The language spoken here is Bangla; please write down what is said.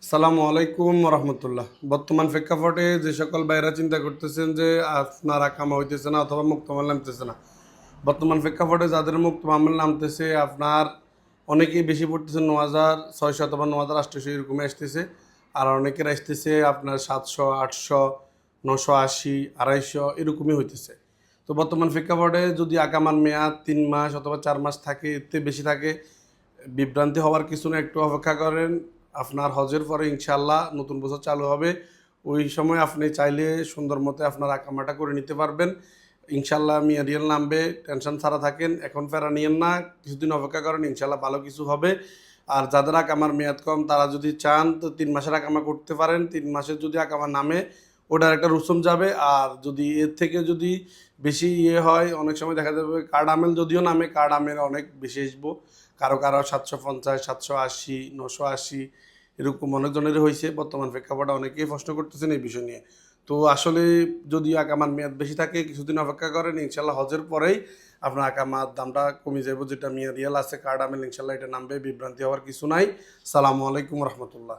আসসালামু আলাইকুম রহমতুল্লাহ। বর্তমান প্রেক্ষাপটে যে সকল ভাইরা চিন্তা করতেছেন যে আপনার আকামা হইতেছে না অথবা মুক্ত মামলা নামতেছে না, বর্তমান প্রেক্ষাপটে যাদের মুক্ত মামলা নামতেছে আপনার অনেকেই বেশি পড়তেছে 9,600 অথবা 9,800 এরকমই আসতেছে। আর অনেকের আসতেছে আপনার 700, 800, 980, 250 এরকমই হইতেছে। তো বর্তমান প্রেক্ষাপটে যদি আকামার মেয়াদ 3 মাস অথবা 4 মাস থাকে, এতে বেশি থাকে, বিভ্রান্তি হওয়ার কিছু না, একটু অপেক্ষা করেন। আপনার হজের পরে ইনশাল্লাহ নতুন বছর চালু হবে, ওই সময় আপনি চাইলে সুন্দর মতো আপনার আকামাটা করে নিতে পারবেন। ইনশাল্লাহ মেয়ারিয়াল নামবে, টেনশন ছাড়া থাকেন, এখন ফেরা নিয়েন না, কিছুদিন অপেক্ষা করেন, ইনশাল্লাহ ভালো কিছু হবে। আর যাদের আকামার মেয়াদ কম তারা যদি চান তো 3 মাসের আকামা করতে পারেন। 3 মাসের যদি আকামা নামে ওটার একটা রুসুম যাবে। আর যদি এর থেকে যদি বেশি হয়, অনেক সময় দেখা যাবে কার্ড আমেল যদিও নামে, কার্ড আমেল অনেক বেশি আসবো। কারো কারো 750, 780, 980 এরকম অনেকজনের হয়েছে। বর্তমান প্রেক্ষাপটে অনেকেই প্রশ্ন করতেছেন এই বিষয় নিয়ে। তো আসলে যদি আকামার মেয়াদ বেশি থাকে, কিছুদিন অপেক্ষা করেন, ইনশাল্লাহ হজের পরেই আপনার আকামার দামটা কমে যাবে। যেটা মেয়াদ রিয়াল আছে কার্ড আমেল, ইনশাল্লাহ এটা নামবে, বিভ্রান্তি হওয়ার কিছু নাই। সালামু আলাইকুম রহমতুল্লাহ।